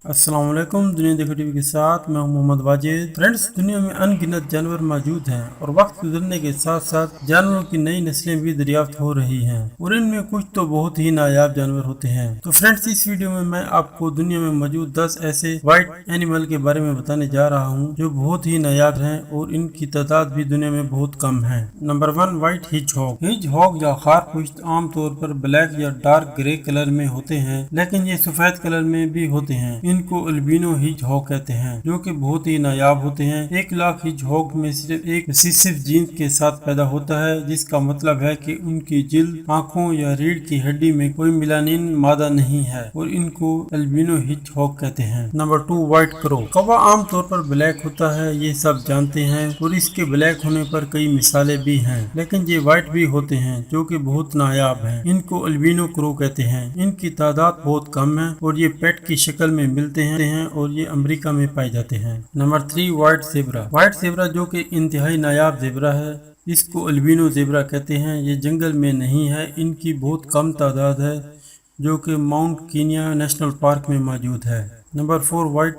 अस्सलाम वालेकुम। दुनिया देखो टीवी के साथ मैं हूं मोहम्मद वाजिद। फ्रेंड्स, दुनिया में अनगिनत जानवर मौजूद हैं और वक्त गुजरने के साथ साथ जानवरों की नई नस्लें भी दरियाफ्त हो रही हैं और इनमें कुछ तो बहुत ही नायाब जानवर होते हैं। तो फ्रेंड्स, इस वीडियो में मैं आपको दुनिया में मौजूद 10 ऐसे व्हाइट एनिमल के बारे में बताने जा रहा हूँ जो बहुत ही नायाब हैं और इनकी तादाद भी दुनिया में बहुत कम है। Number 1, white hedgehog. हेजहॉग या खारपुश्त आमतौर पर ब्लैक या डार्क ग्रे कलर में होते हैं, लेकिन ये सफेद कलर में भी होते हैं। इनको अल्बिनो हेजहॉग कहते हैं, जो कि बहुत ही नायाब होते हैं। 1 लाख हेजहॉग में सिर्फ एक रिसेसिव जीन के साथ पैदा होता है, जिसका मतलब है कि उनकी जिल्द, आंखों या रीढ़ की हड्डी में कोई मिलानिन मादा नहीं है और इनको अल्बिनो हेजहॉग कहते हैं। Number 2, white crow. कौवा आमतौर पर ब्लैक होता है, ये सब जानते हैं, और इसके ब्लैक होने पर कई मिसालें भी हैं, लेकिन ये व्हाइट भी होते हैं जो कि बहुत नायाब हैं। इनको अल्बिनो क्रो कहते हैं। इनकी तादाद बहुत कम है और ये पेट की शक्ल में मिलते हैं और ये अमेरिका में पाए जाते हैं। Number 3, white zebra. White zebra जो कि इंतहाई नायाब ज़ेबरा है, इसको अल्बिनो ज़ेबरा कहते हैं। ये जंगल में नहीं है। इनकी बहुत कम तादाद है जो कि माउंट कीनिया नेशनल पार्क में मौजूद है। नंबर 4, व्हाइट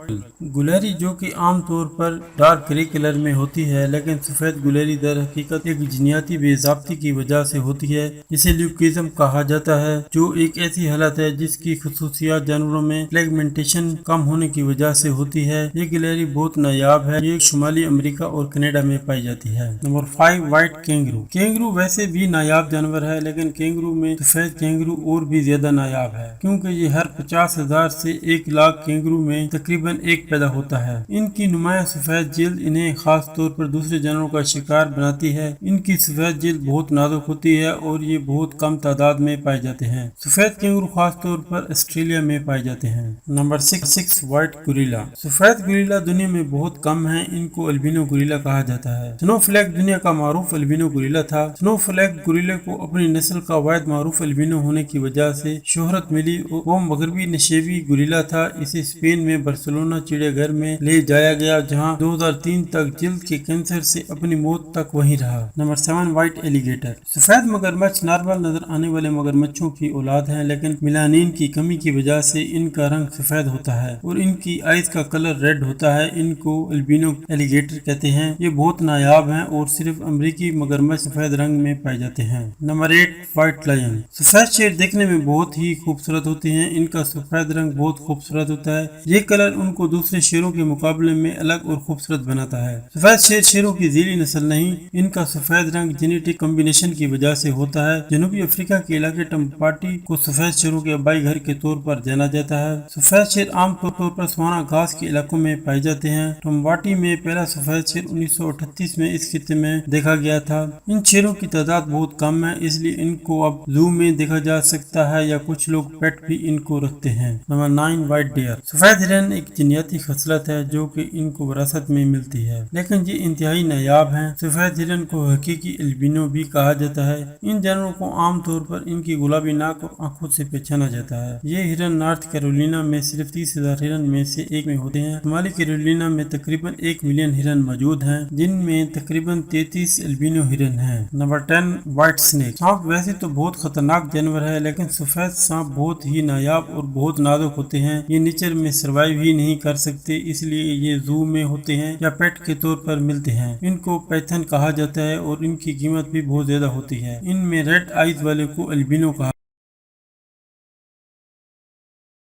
गुलेरी, जो कि आमतौर पर डार्क ग्रे कलर में होती है, लेकिन सफेद गुलेरी दर हकीकत एक जिनियाती बेज़ाब्ती की वजह से होती है, जिसे ल्यूकिज्म कहा जाता है, जो एक ऐसी हालत है जिसकी खसूसियात जानवरों में फ्रेगमेंटेशन कम होने की वजह से होती है। ये गुलेरी बहुत नायाब है। ये शुमाली अमेरिका और कनाडा में पाई जाती है। Number 5, white kangaroo. कैंगरू वैसे भी नायाब जानवर है, लेकिन कैंगरू में सफेद कैंगरू और भी ज्यादा नायाब है, क्योंकि ये हर 50,000 से 1 लाख कैंगरू में तकरीबन एक पैदा होता है। इनकी नुमाया सफेद जिल्द इन्हें खास तौर पर दूसरे जानवरों का शिकार बनाती है। इनकी सफेद जिल्द बहुत नाजुक होती है और ये बहुत कम तादाद में पाए जाते हैं। सफेद कैंगरू खास तौर पर ऑस्ट्रेलिया में पाए जाते हैं। Number 6, white gorilla. सफेद गोरिल्ला दुनिया में बहुत कम है। इनको अल्बिनो गोरिल्ला कहा जाता है। स्नोफ्लेक दुनिया का मारूफ अल्बिनो गोरिल्ला था। स्नोफ्लेक गोरिल्ले को अपनी नस्ल का वाहिद मारूफ अल्बिनो होने की वजह से शोहरत मिली। वो मगरबी नशेबी गोरिल्ला था। इसे स्पेन में बार्सिलोना चिड़ियाघर में ले जाया गया, जहां 2003 तक जिल्द के कैंसर से अपनी मौत तक वहीं रहा। Number 7, white alligator. सफेद मगरमच्छ नॉर्मल नजर आने वाले मगरमच्छों की औलाद हैं, लेकिन मिलानिन की कमी की वजह से इनका रंग सफेद होता है और इनकी आइज का कलर रेड होता है। इनको अल्बिनो एलिगेटर कहते हैं। ये बहुत नायाब हैं और सिर्फ अमरीकी मगरमच्छ सफेद रंग में पाए जाते हैं। Number 8, white lion. सफेद शेर देखने में बहुत ही खूबसूरत होते हैं। इनका सफेद रंग बहुत खूबसूरत होता है। ये कलर उनको दूसरे शेरों के मुकाबले में अलग और खूबसूरत बनाता है। सफेद शेर शेरों की ज़ीली नस्ल नहीं, इनका सफेद रंग जेनेटिक कॉम्बिनेशन की वजह से होता है। जनूबी अफ्रीका के इलाके टम्पाटी को सफेद शेरों के आबाई घर के तौर पर जाना जाता है। सफेद शेर आमतौर पर सवाना घास के इलाकों में पाए जाते हैं। टम्पाटी में पहला सफेद शेर 1938 में इस खित्ते में देखा गया था। इन शेरों की तादाद बहुत कम है, इसलिए इनको अब जू में देखा जा सकता है या कुछ लोग पेट भी इनको रखते हैं। Number 9, white deer. सफेद हिरन एक जिनियाती खसलत है जो कि इनको विरासत में मिलती है, लेकिन ये इंतहाई नायाब हैं। सफेद हिरन को हकीकी अल्बिनो भी कहा जाता है। इन जानवरों को आमतौर पर इनकी गुलाबी नाक और आंखों से पहचाना जाता है। ये हिरन नॉर्थ कैरोलिना में सिर्फ 30,000 हिरन में से एक में होते हैं। शुमाली कैरोलिना में तकरीबन 1 मिलियन हिरन मौजूद हैं, जिनमें तकरीबन 33 अल्बिनो हिरन हैं। Number 10, white snake. सांप वैसे तो बहुत खतरनाक जानवर है, लेकिन सफेद सांप बहुत ही नायाब और बहुत नाजुक होते हैं। ये नेचर में सर्वाइव ही नहीं कर सकते, इसलिए ये जू में होते हैं या पेट के तौर पर मिलते हैं। इनको पैथन कहा जाता है और इनकी कीमत भी बहुत ज्यादा होती है। इनमें रेड आइज वाले को अल्बिनो कहा